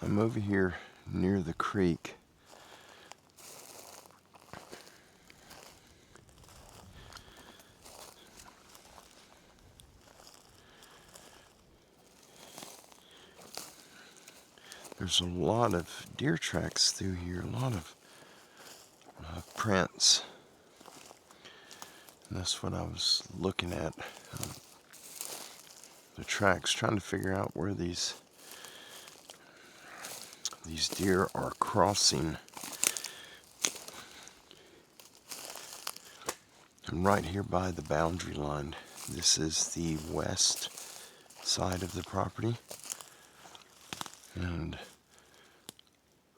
I'm over here near the creek. There's a lot of deer tracks through here, a lot of prints. And that's what I was looking at. The tracks, trying to figure out where these deer are crossing. And right here by the boundary line, this is the west side of the property. And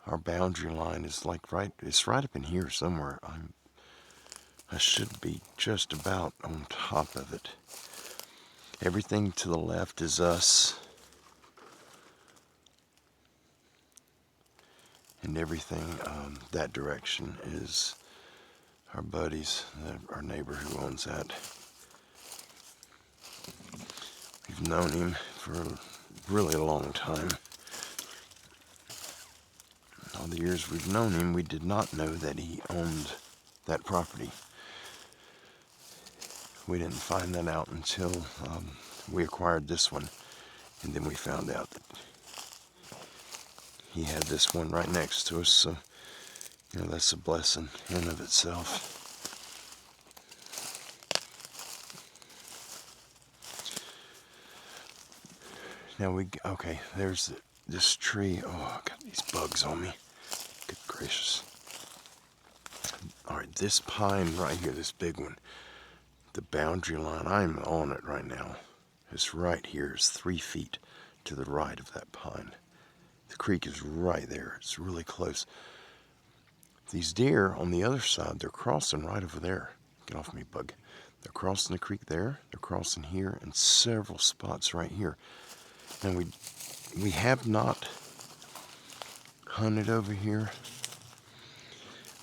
our boundary line is like it's right up in here somewhere. I should be just about on top of it. Everything to the left is us. And everything that direction is our buddies, our neighbor who owns that. We've known him for a really long time. All the years we've known him, we did not know that he owned that property. We didn't find that out until we acquired this one, and then we found out that he had this one right next to us. So, that's a blessing in and of itself. Now okay, there's this tree. Oh, I got these bugs on me. Good gracious. Alright, this pine right here, this big one, the boundary line, I'm on it right now. It's right here. It's 3 feet to the right of that pine. The creek is right there. It's really close. These deer on the other side, they're crossing right over there. Get off me, bug. They're crossing the creek there. They're crossing here and several spots right here. And we have not hunted over here.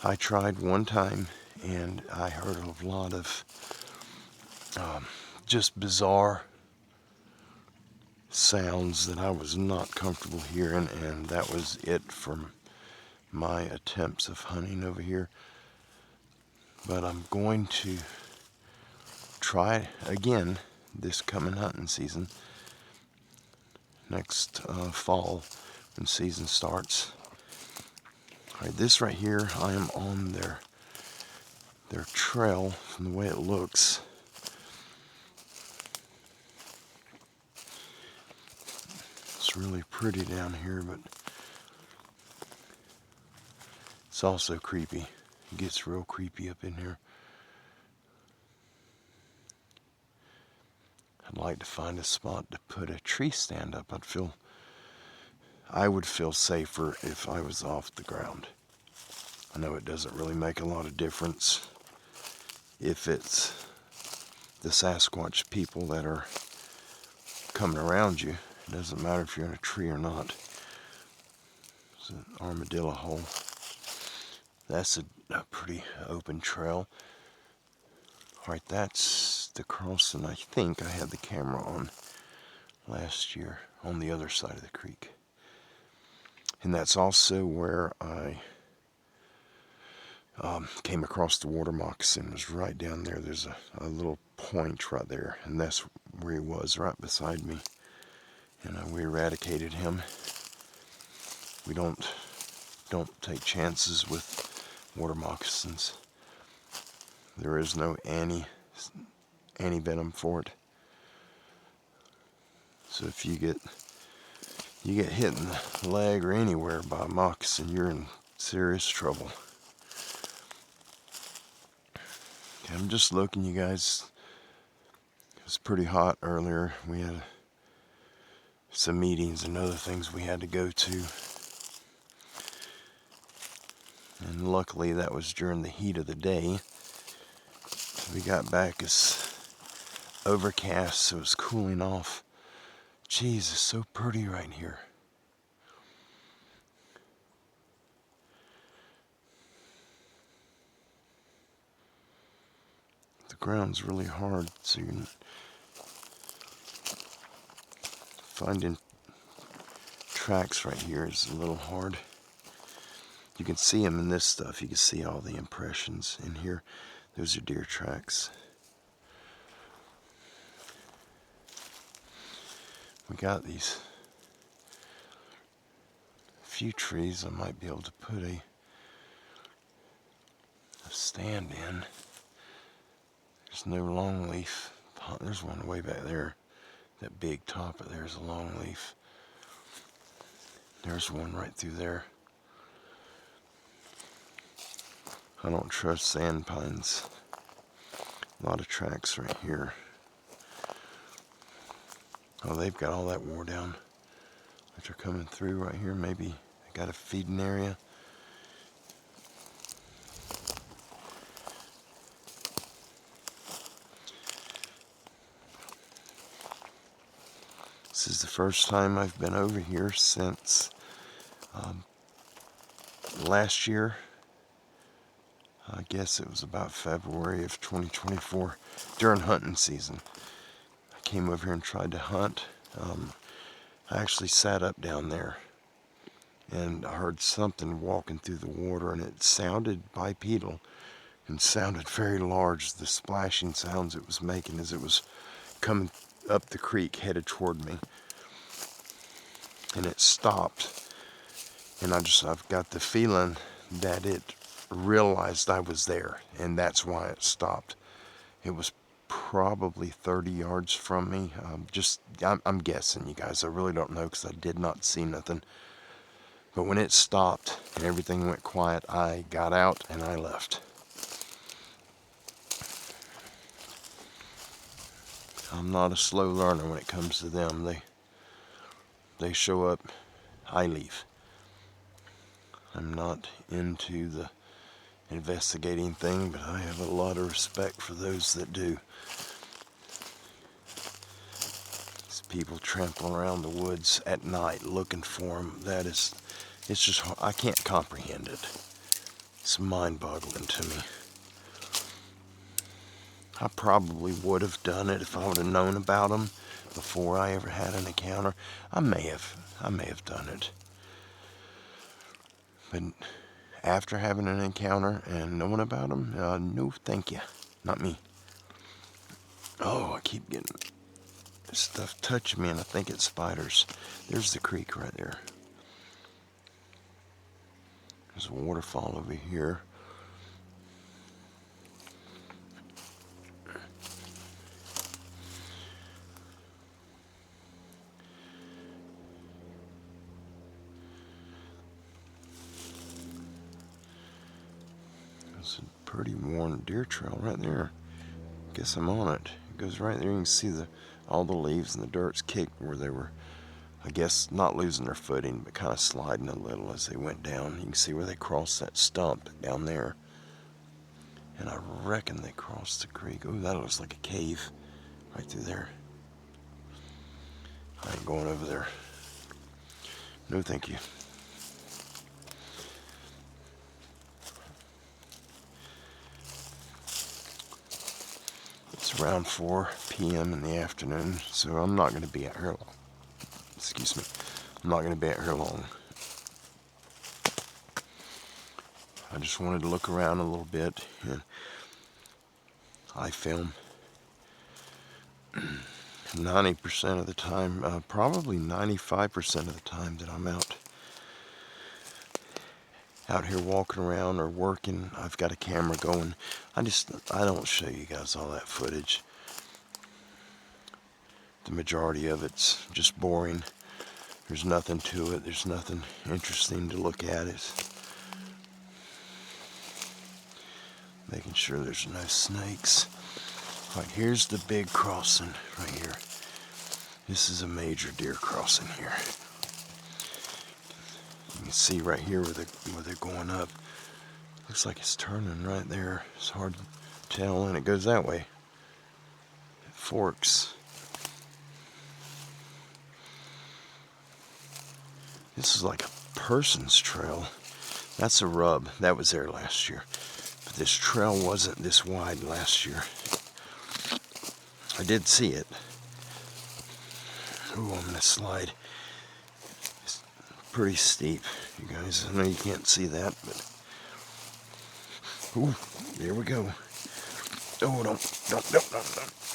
I tried one time and I heard a lot of just bizarre sounds that I was not comfortable hearing, and that was it for my attempts of hunting over here. But I'm going to try again this coming hunting season, next fall when season starts. Alright, this right here, I am on their trail from the way it looks. It's really pretty down here, but it's also creepy. It gets real creepy up in here. I'd like to find a spot to put a tree stand up. I would feel safer if I was off the ground. I know it doesn't really make a lot of difference if it's the Sasquatch people that are coming around you. It doesn't matter if you're in a tree or not. It's an armadillo hole. That's a pretty open trail. Alright, that's the crossing I think I had the camera on last year on the other side of the creek. And that's also where I came across the water moccasin. It was right down there. There's a little point right there, and that's where he was, right beside me. And we eradicated him. We don't take chances with water moccasins. There is no anti-venom for it. So if you get hit in the leg or anywhere by a moccasin, you're in serious trouble. Okay, I'm just looking, you guys. It was pretty hot earlier. We had some meetings and other things we had to go to. And luckily that was during the heat of the day. We got back, it's overcast, so it's cooling off. Jeez, it's so pretty right here. The ground's really hard, so you're finding tracks right here is a little hard. You can see them in this stuff. You can see all the impressions in here. Those are deer tracks. We got these few trees I might be able to put a stand in. There's no longleaf. There's one way back there. That big top of there is a longleaf. There's one right through there. I don't trust sand pines. A lot of tracks right here. Oh, they've got all that wore down. But they're coming through right here. Maybe they got a feeding area. This is the first time I've been over here since last year. I guess it was about February of 2024 during hunting season. I came over here and tried to hunt. I actually sat up down there and I heard something walking through the water, and it sounded bipedal and sounded very large. The splashing sounds it was making as it was coming up the creek headed toward me. And it stopped, and I've got the feeling that it realized I was there, and that's why it stopped. It was probably 30 yards from me. I'm guessing, you guys. I really don't know because I did not see nothing. But when it stopped and everything went quiet, I got out and I left. I'm not a slow learner when it comes to them. They show up, I leave. I'm not into the investigating thing, but I have a lot of respect for those that do. These people trampling around the woods at night looking for them, it's just, I can't comprehend it. It's mind-boggling to me. I probably would have done it if I would have known about them before I ever had an encounter. I may have done it. But after having an encounter and knowing about them, no thank you. Not me. Oh, I keep getting stuff touching me, and I think it's spiders. There's the creek right there. There's a waterfall over here. It's a pretty worn deer trail right there. Guess I'm on it. It goes right there. You can see all the leaves and the dirt's kicked where they were, I guess, not losing their footing, but kind of sliding a little as they went down. You can see where they crossed that stump down there. And I reckon they crossed the creek. Oh, that looks like a cave right through there. I ain't going over there. No, thank you. It's around 4 p.m. in the afternoon, so I'm not going to be out here long. Excuse me. I'm not going to be out here long. I just wanted to look around a little bit, and I film 90% of the time, probably 95% of the time that I'm out here walking around or working. I've got a camera going. I don't show you guys all that footage. The majority of it's just boring. There's nothing to it. There's nothing interesting to look at. It's making sure there's no snakes. Right, here's the big crossing right here. This is a major deer crossing here. You can see right here where they're going up. Looks like it's turning right there. It's hard to tell, and it goes that way. It forks. This is like a person's trail. That's a rub. That was there last year. But this trail wasn't this wide last year. I did see it. Ooh, I'm going to slide. pretty steep, you guys. I know you can't see that, but... Ooh, there we go. Oh, don't.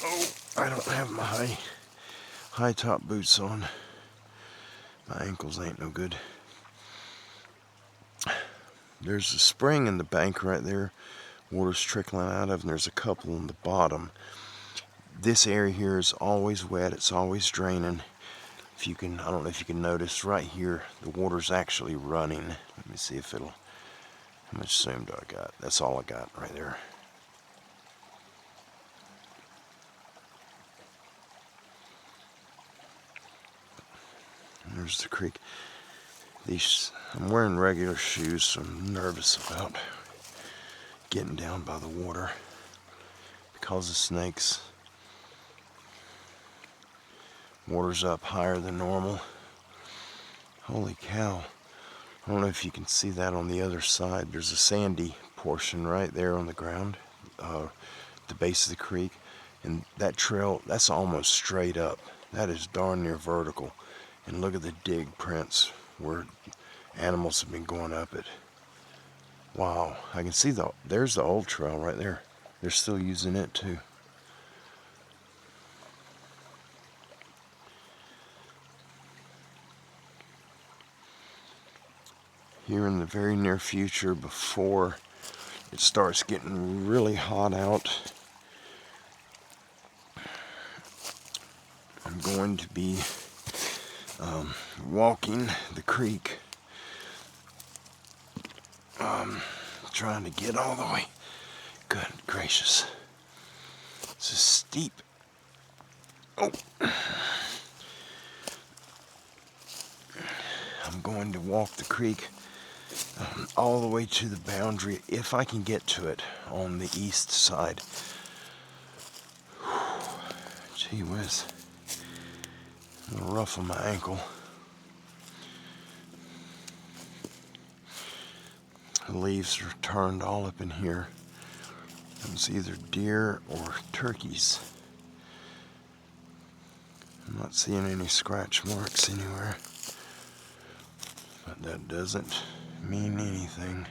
Oh, I don't have my high top boots on. My ankles ain't no good. There's a spring in the bank right there. Water's trickling out of, and there's a couple on the bottom. This area here is always wet. It's always draining. If you can, I don't know if you can notice right here, the water's actually running. Let me see if it'll, how much zoom do I got? That's all I got right there. And there's the creek. I'm wearing regular shoes, so I'm nervous about getting down by the water because of snakes. Water's up higher than normal. Holy cow. I don't know if you can see that on the other side. There's a sandy portion right there on the ground, the base of the creek. And that trail, that's almost straight up. That is darn near vertical. And look at the dig prints where animals have been going up it. Wow, I can see there's the old trail right there. They're still using it too. Here in the very near future, before it starts getting really hot out, I'm going to be walking the creek, trying to get all the way. Good gracious, this is steep. Oh, I'm going to walk the creek all the way to the boundary, if I can get to it, on the east side. Gee whiz, a little rough on my ankle. The leaves are turned all up in here. It's either deer or turkeys. I'm not seeing any scratch marks anywhere, but that doesn't mean anything.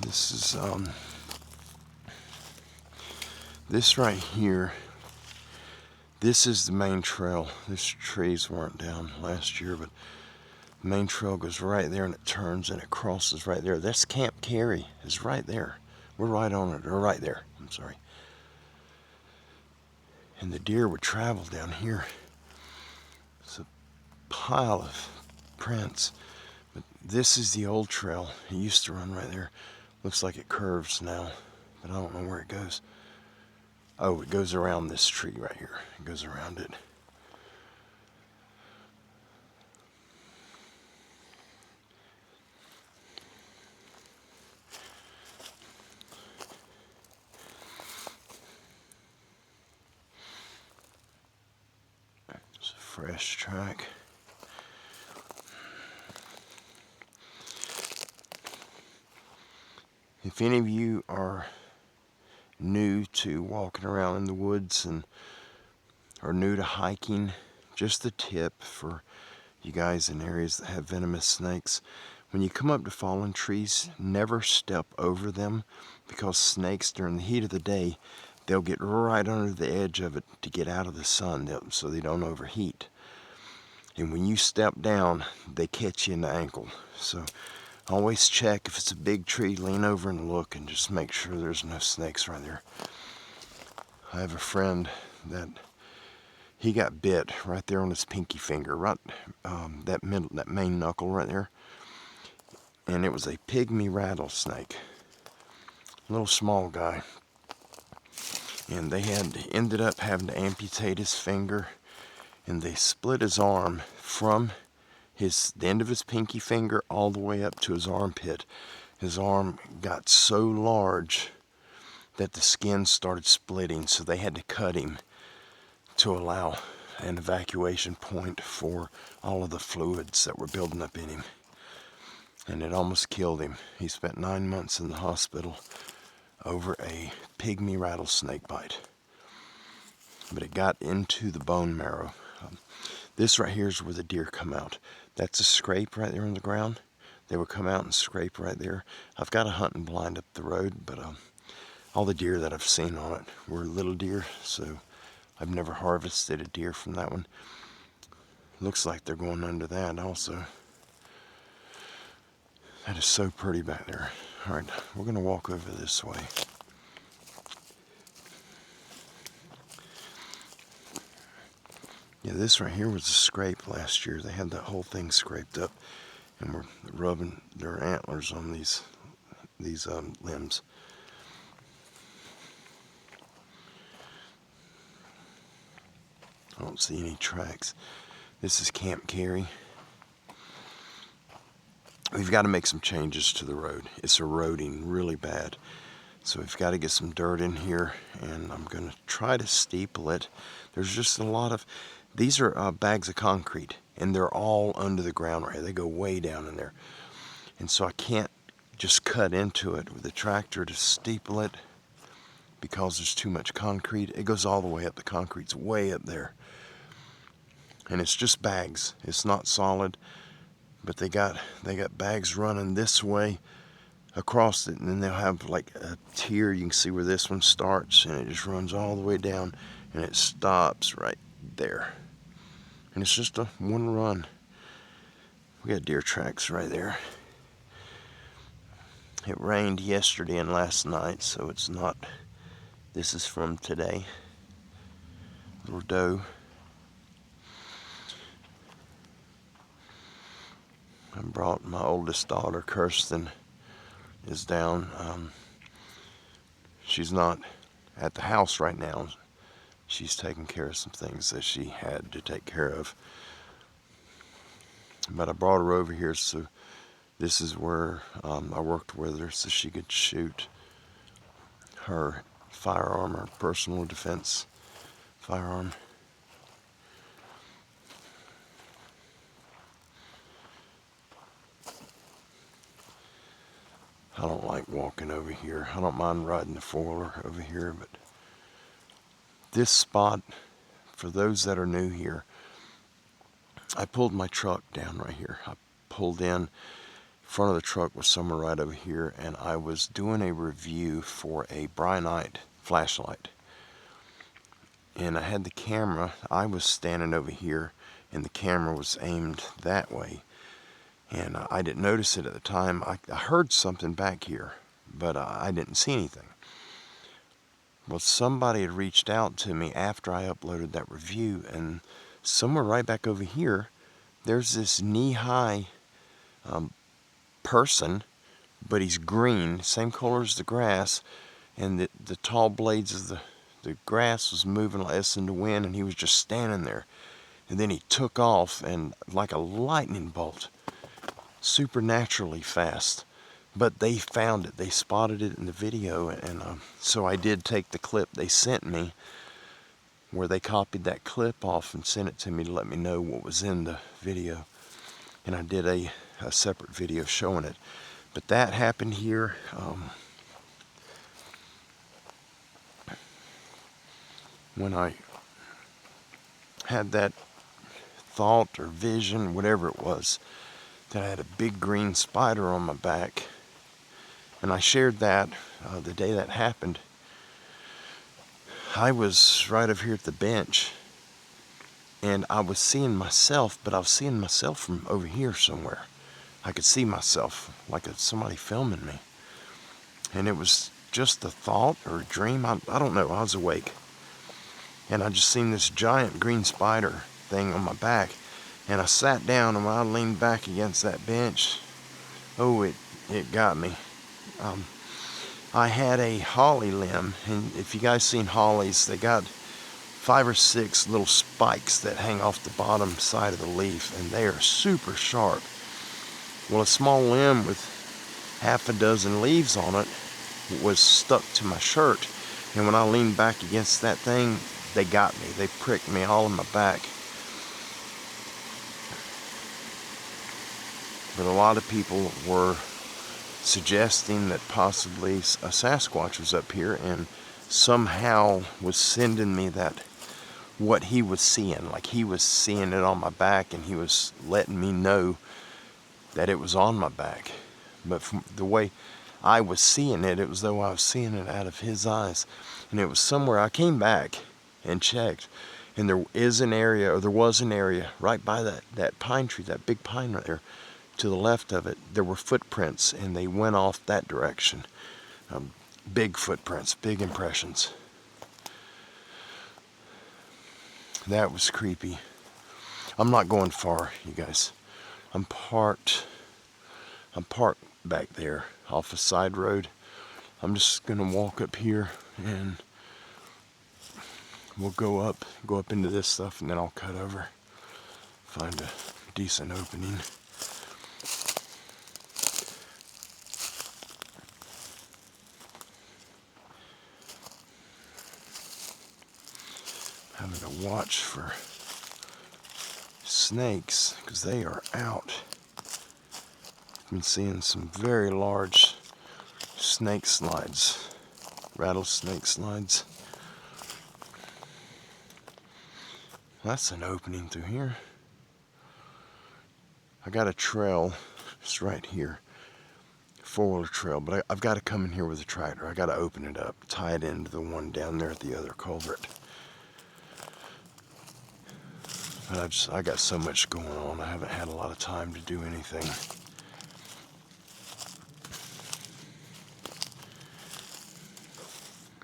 This is this right here. This is the main trail. These trees weren't down last year, but the main trail goes right there and it turns and it crosses right there. That's Camp Carey. It's right there. We're right on it, or right there. I'm sorry. And the deer would travel down here. It's a pile of prints. But this is the old trail. It used to run right there. Looks like it curves now, but I don't know where it goes. Oh, it goes around this tree right here. It goes around it. It's a fresh track. If any of you are new to walking around in the woods and are new to hiking, just the tip for you guys in areas that have venomous snakes: when you come up to fallen trees, never step over them, because snakes, during the heat of the day, they'll get right under the edge of it to get out of the sun, so they don't overheat. And when you step down, they catch you in the ankle. So always check. If it's a big tree, lean over and look and just make sure there's no snakes right there. I have a friend that he got bit right there on his pinky finger, right that main knuckle right there. And it was a pygmy rattlesnake, little small guy. And they ended up having to amputate his finger, and they split his arm from the end of his pinky finger all the way up to his armpit. His arm got so large that the skin started splitting, so they had to cut him to allow an evacuation point for all of the fluids that were building up in him. and it almost killed him. He spent 9 months in the hospital over a pygmy rattlesnake bite. But it got into the bone marrow. This right here is where the deer come out. That's a scrape right there on the ground. They would come out and scrape right there. I've got a hunting blind up the road, but all the deer that I've seen on it were little deer, so I've never harvested a deer from that one. Looks like they're going under that also. That is so pretty back there. All right, we're going to walk over this way. Yeah, this right here was a scrape last year. They had that whole thing scraped up and were rubbing their antlers on these limbs. I don't see any tracks. This is Camp Carey. We've got to make some changes to the road. It's eroding really bad. So we've got to get some dirt in here, and I'm going to try to steeple it. There's just a lot of... These are bags of concrete, and they're all under the ground right here. They go way down in there. And so I can't just cut into it with the tractor to steeple it because there's too much concrete. It goes all the way up. The concrete's way up there. And it's just bags. It's not solid. But they got bags running this way across it, and then they'll have like a tier. You can see where this one starts, and it just runs all the way down, and it stops right there. And it's just a one run. We got deer tracks right there. It rained yesterday and last night, so it's not... This is from today. Little doe. I brought my oldest daughter, Kirsten, is down. She's not at the house right now. She's taking care of some things that she had to take care of. But I brought her over here, so this is where I worked with her so she could shoot her firearm, her personal defense firearm. I don't like walking over here. I don't mind riding the four-wheeler over here, but this spot, for those that are new here, I pulled my truck down right here. I pulled in front of the truck was somewhere right over here, and I was doing a review for a Brynite flashlight. And I had the camera, I was standing over here, and the camera was aimed that way. And I didn't notice it at the time. I heard something back here, but I didn't see anything. Well, somebody had reached out to me after I uploaded that review, and somewhere right back over here, there's this knee-high person, but he's green, same color as the grass, and the tall blades of the grass was moving like this in the wind, and he was just standing there. And then he took off, and like a lightning bolt, supernaturally fast. But they found it. They spotted it in the video, and so I did take the clip they sent me, where they copied that clip off and sent it to me to let me know what was in the video. And I did a separate video showing it. But that happened here. When I had that thought or vision, whatever it was, that I had a big green spider on my back. And I shared that the day that happened. I was right over here at the bench, and I was seeing myself, but I was seeing myself from over here somewhere. I could see myself like somebody filming me. And it was just a thought or a dream. I don't know. I was awake. And I just seen this giant green spider thing on my back. And I sat down, and when I leaned back against that bench, oh, it got me. I had a holly limb, and if you guys seen hollies, they got 5 or 6 little spikes that hang off the bottom side of the leaf, and they are super sharp. Well, a small limb with half a dozen leaves on it was stuck to my shirt, and when I leaned back against that thing, they got me. They pricked me all in my back. But a lot of people were suggesting that possibly a Sasquatch was up here and somehow was sending me that, what he was seeing. Like he was seeing it on my back and he was letting me know that it was on my back. But from the way I was seeing it, it was though I was seeing it out of his eyes. And it was somewhere, I came back and checked, and there is an area, or there was an area right by that pine tree, that big pine right there. To the left of it, there were footprints, and they went off that direction. Big footprints, big impressions. That was creepy. I'm not going far, you guys. I'm parked back there off a side road. I'm just gonna walk up here and we'll go up into this stuff, and then I'll cut over, find a decent opening. Having to watch for snakes because they are out. I've been seeing some very large snake slides, rattlesnake slides. That's an opening through here. I got a trail, it's right here, four-wheeler trail, but I've got to come in here with a tractor. I got to open it up, tie it into the one down there at the other culvert. But I got so much going on, I haven't had a lot of time to do anything.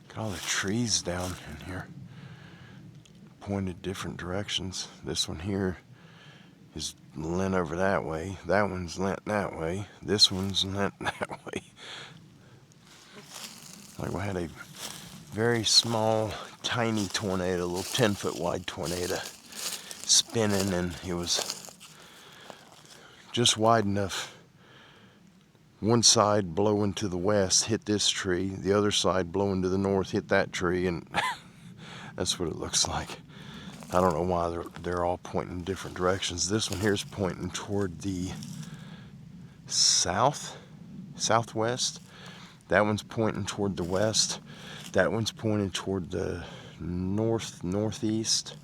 Got all the trees down in here, pointed different directions. This one here is lent over that way. That one's lent that way. This one's lent that way. Like we had a very small, tiny tornado, a little 10-foot wide tornado spinning, and it was just wide enough. One side blowing to the west hit this tree, the other side blowing to the north hit that tree, and that's what it looks like. I don't know why they're all pointing in different directions. This one here is pointing toward the southwest. That one's pointing toward the west. That one's pointing toward the northeast.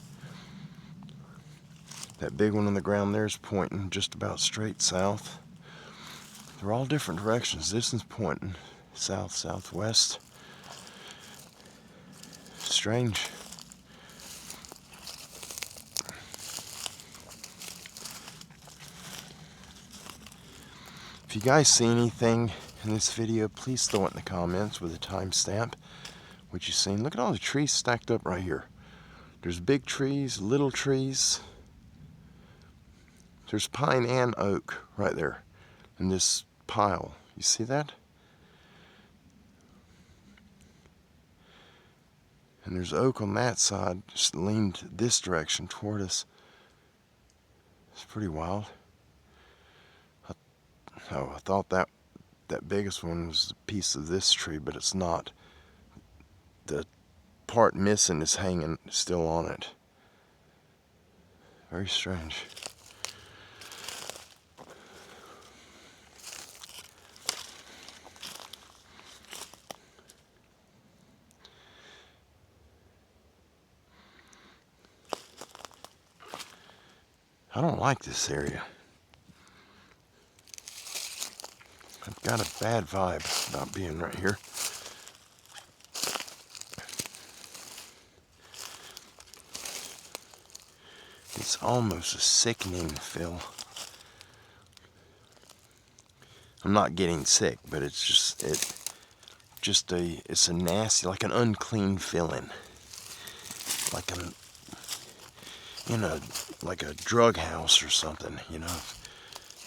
That big one on the ground there is pointing just about straight south. They're all different directions. This one's pointing southwest. Strange. If you guys see anything in this video, please throw it in the comments with a timestamp. What you seen. Look at all the trees stacked up right here. There's big trees, little trees. There's pine and oak right there in this pile. You see that? And there's oak on that side, just leaned this direction toward us. It's pretty wild. I thought that biggest one was a piece of this tree, but it's not. The part missing is hanging still on it. Very strange. I don't like this area. I've got a bad vibe about being right here. It's almost a sickening feel. I'm not getting sick, but it's a nasty, like an unclean feeling. Like like a drug house or something, you know.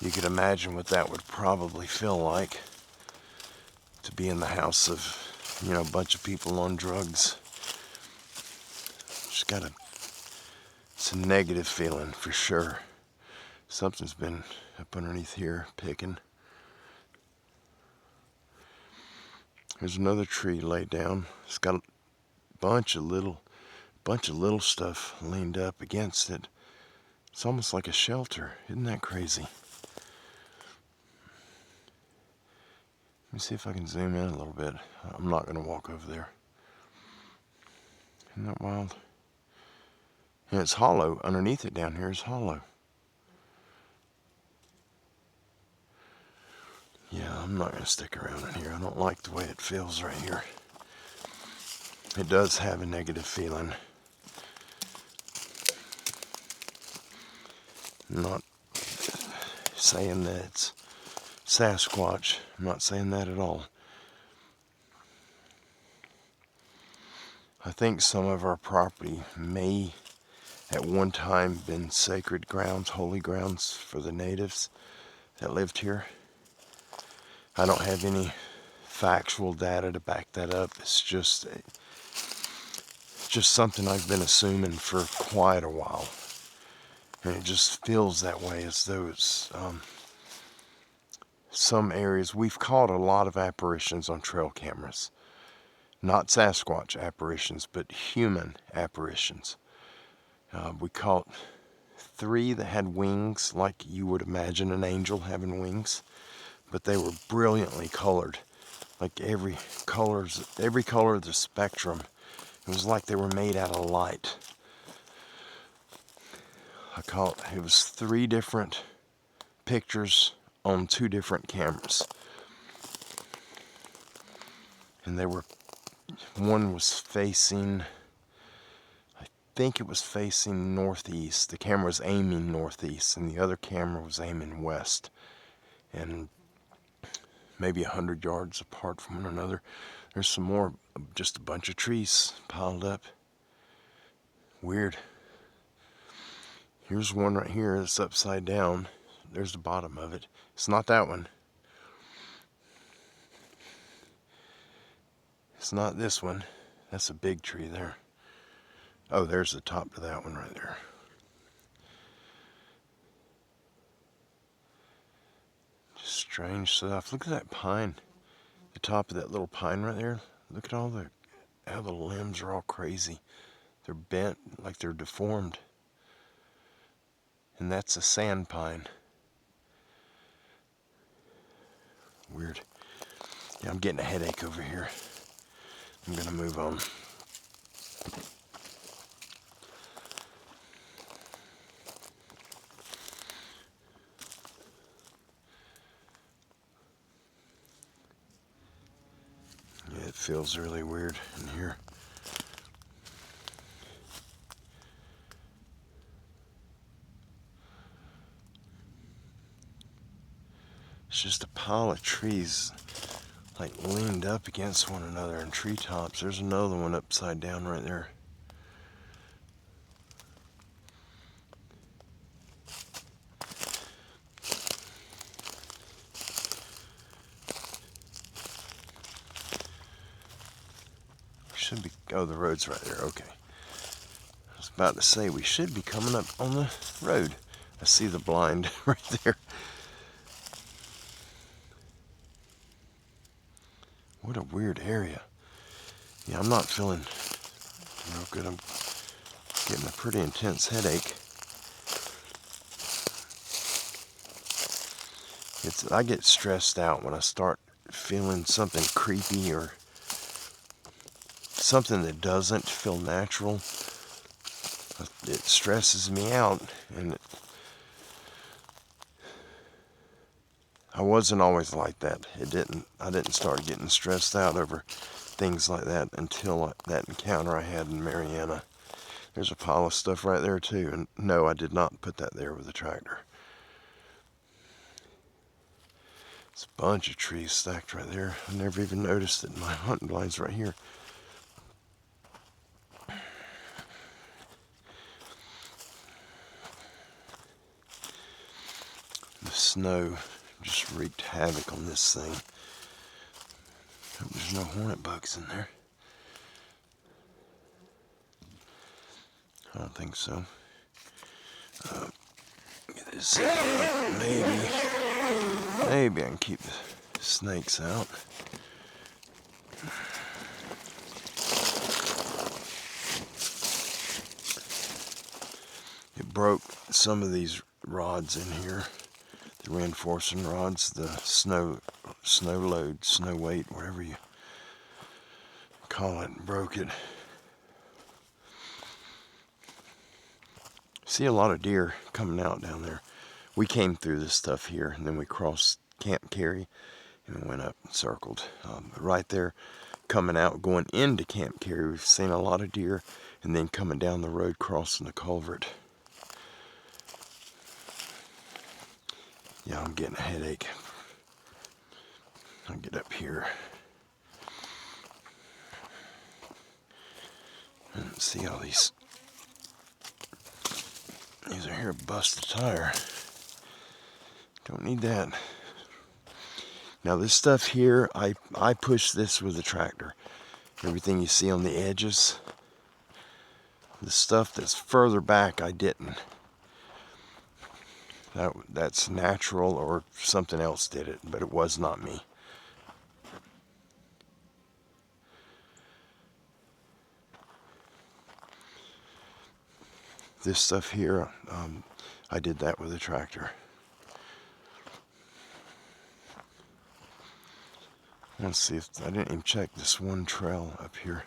You could imagine what that would probably feel like to be in the house of, a bunch of people on drugs. Just it's a negative feeling for sure. Something's been up underneath here picking. There's another tree laid down. It's got a bunch of little stuff leaned up against it. It's almost like a shelter. Isn't that crazy? see if I can zoom in a little bit. I'm not going to walk over there. Isn't that wild? And it's hollow. Underneath it down here is hollow. Yeah, I'm not going to stick around in here. I don't like the way it feels right here. It does have a negative feeling. I'm not saying that it's Sasquatch. I'm not saying that at all. I think some of our property may at one time been sacred grounds, holy grounds for the natives that lived here. I don't have any factual data to back that up. It's just something I've been assuming for quite a while. And it just feels that way, as though it's some areas. We've caught a lot of apparitions on trail cameras. Not Sasquatch apparitions, but human apparitions. We caught 3 that had wings, like you would imagine an angel having wings, but they were brilliantly colored, like every color of the spectrum. It was like they were made out of light. It was 3 different pictures on 2 different cameras, and one was facing, I think it was facing northeast. The camera was aiming northeast, and the other camera was aiming west, and maybe 100 yards apart from one another. There's some more, just a bunch of trees piled up. Weird. Here's one right here that's upside down. There's the bottom of it. It's not that one. It's not this one. That's a big tree there. Oh, there's the top to that one right there. Just strange stuff. Look at that pine. The top of that little pine right there. Look at how the limbs are all crazy. They're bent, like they're deformed. And that's a sand pine. Weird. Yeah, I'm getting a headache over here. I'm gonna move on. Yeah, it feels really weird in here. It's just a pile of trees, like leaned up against one another in treetops. There's another one upside down right there. Should be, oh, the road's right there. Okay. I was about to say we should be coming up on the road. I see the blind right there. What a weird area. Yeah, I'm not feeling real good. I'm getting a pretty intense headache. I get stressed out when I start feeling something creepy or something that doesn't feel natural. It stresses me out, and I wasn't always like that. I didn't start getting stressed out over things like that until that encounter I had in Mariana. There's a pile of stuff right there too, and no, I did not put that there with the tractor. It's a bunch of trees stacked right there. I never even noticed that my hunting blind's right here. The snow just wreaked havoc on this thing. Hope there's no hornet bugs in there. I don't think so. Get this out. Maybe I can keep the snakes out. It broke some of these rods in here, the reinforcing rods. The snow snow load, snow weight, whatever you call it, and broke it. See a lot of deer coming out down there. We came through this stuff here, and then we crossed Camp Carey and went up and circled. Right there, coming out, going into Camp Carey, we've seen a lot of deer, and then coming down the road, crossing the culvert. Yeah, I'm getting a headache. I'll get up here and see all these. These are here, bust the tire. Don't need that. Now this stuff here, I push this with a tractor. Everything you see on the edges, the stuff that's further back, I didn't. That's natural, or something else did it, but it was not me. This stuff here, I did that with a tractor. Let's see if I didn't even check this one trail up here.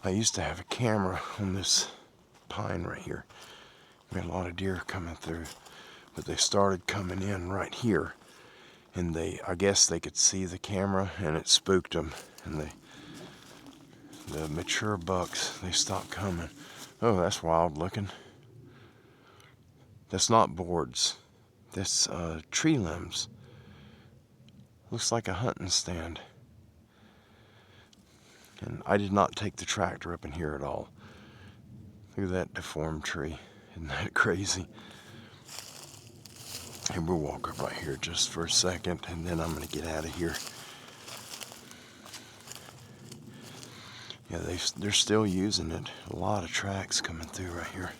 I used to have a camera on this pine right here. We had a lot of deer coming through, but they started coming in right here, and I guess they could see the camera, and it spooked them, and the mature bucks, they stopped coming. Oh, that's wild looking. That's not boards. That's tree limbs. Looks like a hunting stand. And I did not take the tractor up in here at all. Look at that deformed tree. Isn't that crazy? And we'll walk up right here just for a second, and then I'm going to get out of here. Yeah, they're still using it. A lot of tracks coming through right here.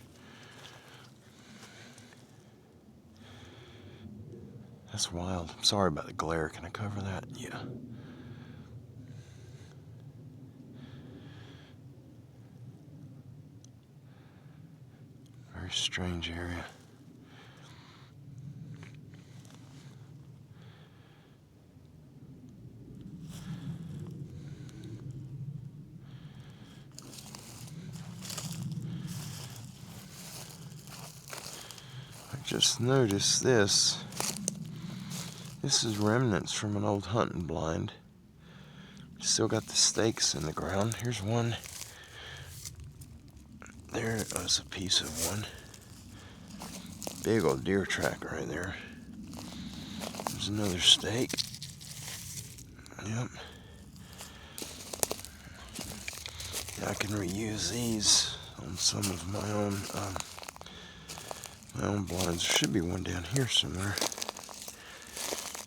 That's wild. I'm sorry about the glare. Can I cover that? Yeah. Very strange area. I just noticed this. This is remnants from an old hunting blind. Still got the stakes in the ground. Here's one. There is a piece of one. Big old deer track right there. There's another stake. Yep. Yeah, I can reuse these on some of my own blinds. There should be one down here somewhere.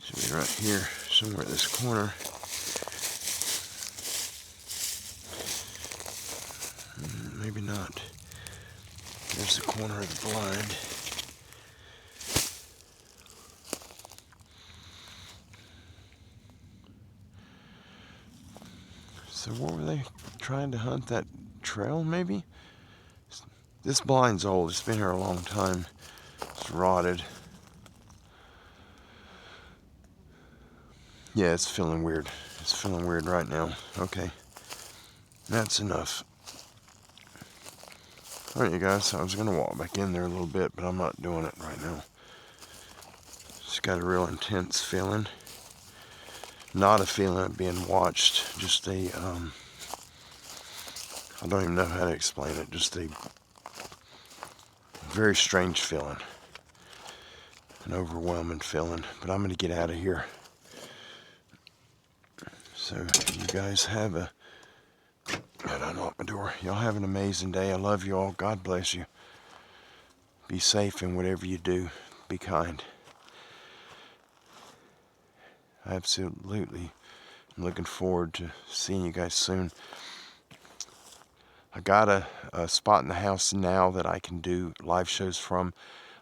Should be right here, somewhere at this corner. Maybe not. There's the corner of the blind. So what were they trying to hunt? That trail, maybe? This blind's old. It's been here a long time. It's rotted. Yeah, it's feeling weird. It's feeling weird right now. Okay. That's enough. Alright, you guys. I was going to walk back in there a little bit, but I'm not doing it right now. It's got a real intense feeling. Not a feeling of being watched. Just a, I don't even know how to explain it. Just a very strange feeling. An overwhelming feeling. But I'm going to get out of here. So you guys have a... God, I unlocked my door. Y'all have an amazing day. I love you all. God bless you. Be safe in whatever you do. Be kind. Absolutely. I'm looking forward to seeing you guys soon. I got a spot in the house now that I can do live shows from.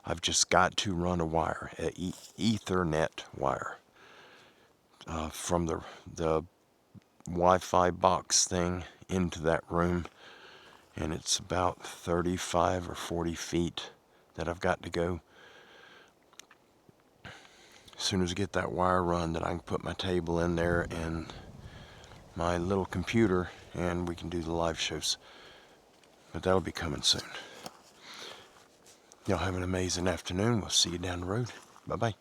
I've just got to run a wire, an Ethernet wire, from the Wi-Fi box thing into that room, and it's about 35 or 40 feet that I've got to go. soon as I get that wire run, then I can put my table in there and my little computer, and we can do the live shows. But that'll be coming soon. Y'all have an amazing afternoon. We'll see you down the road. Bye-bye.